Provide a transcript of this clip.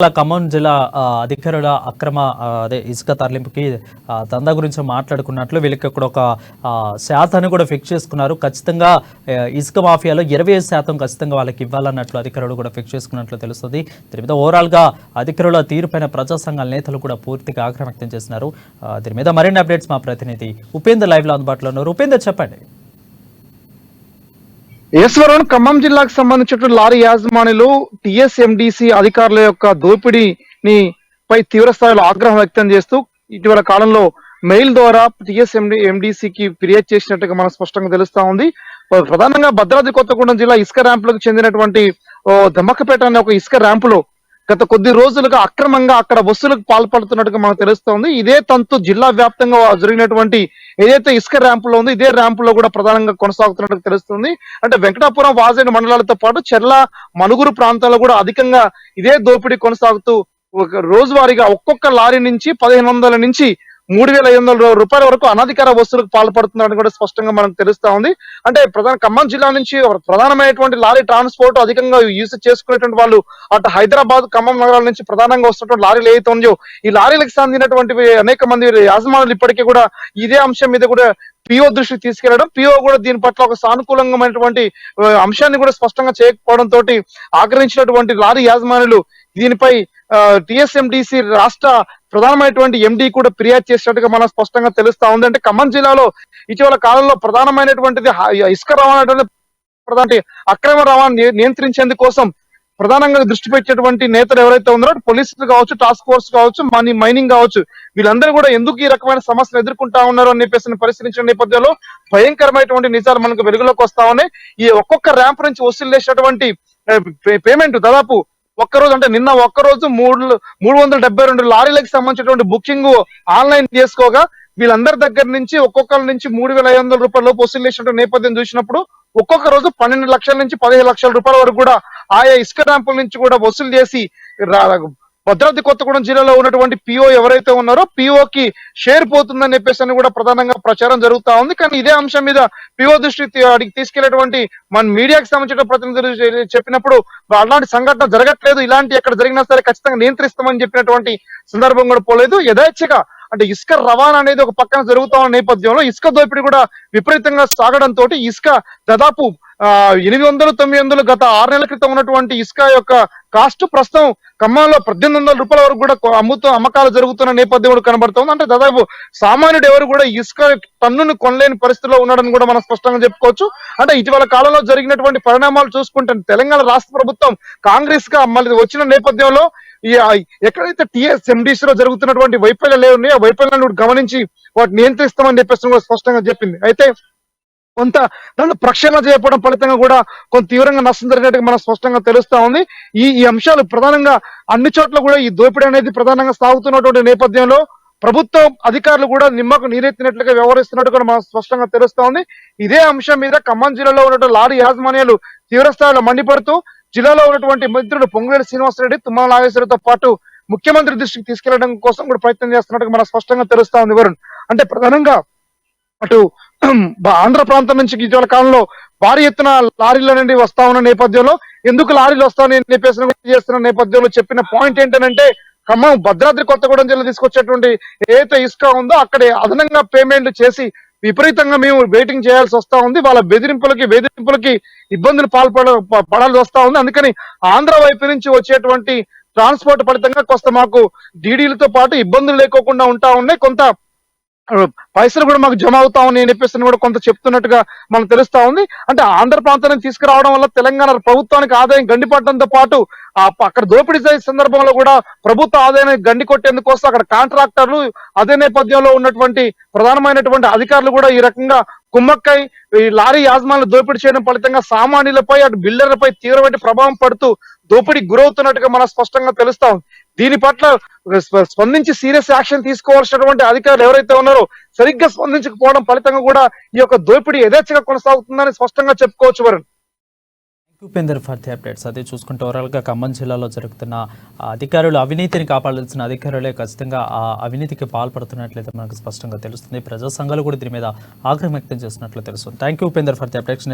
ఖమ్మం జిల్లా అధికారుల అక్రమ అదే ఇసుక తరలింపుకి దందా గురించి మాట్లాడుకున్నట్లు వీళ్ళకి ఇక్కడ ఒక శాతాన్ని కూడా ఫిక్స్ చేసుకున్నారు. ఖచ్చితంగా ఇసుక మాఫియాలో 25% ఖచ్చితంగా వాళ్ళకి ఇవ్వాలన్నట్లు అధికారులు కూడా ఫిక్స్ చేసుకున్నట్లు తెలుస్తుంది. దీని మీద ఓవరాల్గా అధికారుల తీరుపైన ప్రజా సంఘాల నేతలు కూడా పూర్తిగా ఆగ్రహం వ్యక్తం చేస్తున్నారు. దీని మీద మరిన్ని అప్డేట్స్ మా ప్రతినిధి ఉపేందర్ లైవ్లో అందుబాటులో ఉన్నారు. ఉపేందర్, చెప్పండి. ఈశ్వరన్ ఖమ్మం జిల్లాకు సంబంధించిన లారీ యాజమానులు టీఎస్ఎండిసి అధికారుల యొక్క దోపిడీని పై తీవ్ర స్థాయిలో ఆగ్రహం వ్యక్తం చేస్తూ ఇటీవల కాలంలో మెయిల్ ద్వారా ఎండిసికి ఫిర్యాదు చేసినట్టుగా మనకు స్పష్టంగా తెలుస్తా ఉంది. ప్రధానంగా భద్రాద్రి కొత్తగూడెం జిల్లా ఇసుక ర్యాంపులకు చెందినటువంటి దమ్మకపేట అనే ఒక ఇసుక ర్యాంపులో గత కొద్ది రోజులుగా అక్రమంగా అక్కడ వసూలుకు పాల్పడుతున్నట్టుగా మనకు తెలుస్తోంది. ఇదే తంతు జిల్లా వ్యాప్తంగా జరిగినటువంటి ఏదైతే ఇసుక ర్యాంపులో ఉందో ఇదే ర్యాంపులో కూడా ప్రధానంగా కొనసాగుతున్నట్టు తెలుస్తుంది. అంటే వెంకటాపురం, వాజేడు మండలాలతో పాటు చెర్ల, మనుగురు ప్రాంతాల్లో కూడా అధికంగా ఇదే దోపిడీ కొనసాగుతూ రోజువారీగా ఒక్కొక్క లారీ నుంచి 1500 నుంచి 3500 రూపాయల వరకు అనధికార వసూలుకు పాల్పడుతున్నారని కూడా స్పష్టంగా మనకు తెలుస్తా ఉంది. అంటే ఖమ్మం జిల్లా నుంచి ప్రధానమైనటువంటి లారీ ట్రాన్స్పోర్ట్ అధికంగా యూజ్ చేసుకునేటువంటి వాళ్ళు అటు హైదరాబాద్, ఖమ్మం నగరాల నుంచి ప్రధానంగా వస్తున్నటువంటి లారీలు ఏవైతే ఉన్నాయో ఈ లారీలకు సంబంధించినటువంటి అనేక మంది యాజమానులు ఇప్పటికీ కూడా ఇదే అంశం మీద కూడా పిఓ దృష్టికి తీసుకెళ్లడం, పిఓ కూడా దీని పట్ల ఒక సానుకూలమైనటువంటి అంశాన్ని కూడా స్పష్టంగా చేయకపోవడం తోటి ఆగ్రహించినటువంటి లారీ యాజమానులు దీనిపై టిఎస్ఎండిసి రాష్ట్ర ప్రధానమైనటువంటి ఎండి కూడా ఫిర్యాదు చేసినట్టుగా మనం స్పష్టంగా తెలుస్తా ఉంది. అంటే ఖమ్మం జిల్లాలో ఇటీవల కాలంలో ప్రధానమైనటువంటిది ఇసుక రవాణా అక్రమ రవాణా నియంత్రించేందుకోసం ప్రధానంగా దృష్టి పెట్టేటువంటి నేతలు ఎవరైతే ఉన్నారో పోలీసులు కావచ్చు, టాస్క్ ఫోర్స్ కావచ్చు, మైనింగ్ కావచ్చు, వీళ్ళందరూ కూడా ఎందుకు ఈ రకమైన సమస్యలు ఎదుర్కొంటా ఉన్నారు అని చెప్పేసి పరిశీలించిన నేపథ్యంలో భయంకరమైనటువంటి నిజాలు మనకు వెలుగులోకి వస్తా ఉన్నాయి. ఈ ఒక్కొక్క ర్యాంప్ నుంచి వసూలు చేసినటువంటి పేమెంట్ దాదాపు ఒక్కరోజు అంటే నిన్న ఒక్కరోజు 372 లారీలకు సంబంధించినటువంటి బుకింగ్ ఆన్లైన్ చేసుకోగా వీళ్ళందరి దగ్గర నుంచి ఒక్కొక్కరి నుంచి 3500 రూపాయల లోపు వసూలు చేసినటువంటి నేపథ్యం చూసినప్పుడు ఒక్కొక్క రోజు 12 లక్షల నుంచి 15 లక్షల రూపాయల వరకు కూడా ఆయా ఇసుక ర్యాంపుల నుంచి కూడా వసూలు చేసి భద్రాద్రి కొత్తగూడెం జిల్లాలో ఉన్నటువంటి పిఓ ఎవరైతే ఉన్నారో పిఓకి షేర్ పోతుందని చెప్పేసి కూడా ప్రధానంగా ప్రచారం జరుగుతా ఉంది. కానీ ఇదే అంశం మీద పిఓ దృష్టి అడిగి తీసుకెళ్లేటువంటి మన మీడియాకి సంబంధించిన ప్రతినిధులు చెప్పినప్పుడు అలాంటి సంఘటన జరగట్లేదు, ఇలాంటి ఎక్కడ జరిగినా సరే ఖచ్చితంగా నియంత్రిస్తామని చెప్పినటువంటి సందర్భం కూడా పోలేదు. యథేచ్ఛగా అంటే ఇసుక రవాణా అనేది ఒక పక్కన జరుగుతా ఉన్న నేపథ్యంలో ఇసుక దోపిడీ కూడా విపరీతంగా సాగడంతో ఇసుక దాదాపు 800-900 గత 6 నెలల క్రితం ఉన్నటువంటి ఇసుక యొక్క కాస్ట్ ప్రస్తుతం ఖమ్మంలో 1800 రూపాయల వరకు కూడా అమ్మకాలు జరుగుతున్న నేపథ్యం కూడా కనబడుతుంది. అంటే దాదాపు సామాన్యుడు ఎవరు కూడా ఇసుక టన్నును కొనలేని పరిస్థితిలో ఉన్నాడని కూడా మనం స్పష్టంగా చెప్పుకోవచ్చు. అంటే ఇటీవల కాలంలో జరిగినటువంటి పరిణామాలు చూసుకుంటే తెలంగాణ రాష్ట్ర ప్రభుత్వం కాంగ్రెస్ గా మళ్ళీ వచ్చిన నేపథ్యంలో ఎక్కడైతే టిఎస్ఎండిసిలో జరుగుతున్నటువంటి వైఫల్యాలు ఉన్నాయో ఆ వైఫల్యాలను గమనించి వాటిని నియంత్రిస్తామని చెప్పేసి కూడా స్పష్టంగా చెప్పింది. అయితే కొంత దాన్ని ప్రక్షాళన చేయడం ఫలితంగా కూడా కొంత తీవ్రంగా నష్టం జరిగినట్టుగా మనకు స్పష్టంగా తెలుస్తా ఉంది. ఈ అంశాలు ప్రధానంగా అన్ని చోట్ల కూడా ఈ దోపిడీ అనేది ప్రధానంగా సాగుతున్నటువంటి నేపథ్యంలో ప్రభుత్వం అధికారులు కూడా నిమ్మకు నీరెత్తినట్లుగా వ్యవహరిస్తున్నట్టు కూడా మనకు స్పష్టంగా తెలుస్తా ఉంది. ఇదే అంశం మీద ఖమ్మం జిల్లాలో ఉన్నటువంటి లారీ యాజమాన్యాలు తీవ్రస్థాయిలో మండిపడుతూ జిల్లాలో ఉన్నటువంటి మంత్రులు పొంగులేటి శ్రీనివాసరెడ్డి, తుమ్మల నాగేశ్వరరావుతో పాటు ముఖ్యమంత్రి దృష్టికి తీసుకెళ్లడం కోసం కూడా ప్రయత్నం చేస్తున్నట్టుగా మనకు స్పష్టంగా తెలుస్తా ఉంది. వరుణ్, అంటే ప్రధానంగా అటు ఆంధ్ర ప్రాంతం నుంచి ఇటీవల కాలంలో భారీ ఎత్తున లారీల నుండి వస్తా ఉన్న నేపథ్యంలో ఎందుకు లారీలు వస్తాయని చెప్పేసి చేస్తున్న నేపథ్యంలో చెప్పిన పాయింట్ ఏంటంటే ఖమ్మం భద్రాద్రి కొత్తగూడెం జిల్లా తీసుకొచ్చేటువంటి ఏదైతే ఇసుక ఉందో అక్కడే అదనంగా పేమెంట్లు చేసి విపరీతంగా మేము వెయిటింగ్ చేయాల్సి వస్తా ఉంది. వాళ్ళ వేధింపులకి ఇబ్బందులు పడాల్సి వస్తా ఉంది. అందుకని ఆంధ్ర వైపు నుంచి వచ్చేటువంటి ట్రాన్స్పోర్ట్ ఫలితంగా కొంత మాకు డీడీలతో పాటు ఇబ్బందులు లేకోకుండా ఉంటా ఉన్నాయి, కొంత పైసలు కూడా మాకు జమ అవుతా ఉన్నాయని చెప్పేసి కూడా కొంత చెప్తున్నట్టుగా మనకు తెలుస్తా ఉంది. అంటే ఆంధ్ర ప్రాంతాన్ని తీసుకురావడం వల్ల తెలంగాణ ప్రభుత్వానికి ఆదాయం గండిపడడంతో పాటు అక్కడ దోపిడీ సందర్భంలో కూడా ప్రభుత్వ ఆదాయాన్ని గండి కొట్టేందుకోసం అక్కడ కాంట్రాక్టర్లు అదే నేపథ్యంలో ఉన్నటువంటి ప్రధానమైనటువంటి అధికారులు కూడా ఈ రకంగా కుమ్మక్కై ఈ లారీ యాజమానులు దోపిడీ చేయడం ఫలితంగా సామాన్యులపై అటు బిల్డర్లపై తీవ్రమైన ప్రభావం పడుతూ దోపిడీ గురవుతున్నట్టుగా మనకు స్పష్టంగా తెలుస్తా ఉంది. దీని పట్ల స్పందించి సీరియస్ యాక్షన్ తీసుకోవాల్సినటువంటి అధికారులు ఎవరైతే ఉన్నారో సరిగ్గా స్పందించకపోవడం ఫలితంగా కూడా ఈ యొక్క దోపిడీ యథేచ్ఛగా కొనసాగుతుందని స్పష్టంగా చెప్పుకోవచ్చు. Varun, Upender for the updates. అదే చూసుకుంటే ఓవరాల్గా ఖమ్మం జిల్లాలో జరుగుతున్న అధికారులు అవినీతిని కాపాడాల్సిన అధికారులే ఖచ్చితంగా ఆ అవినీతికి పాల్పడుతున్నట్లయితే మనకు స్పష్టంగా తెలుస్తుంది. ప్రజా సంఘాలు కూడా దీని మీద ఆగ్రహం వ్యక్తం చేస్తున్నట్లు తెలుస్తుంది. Thank you Upender for the updates.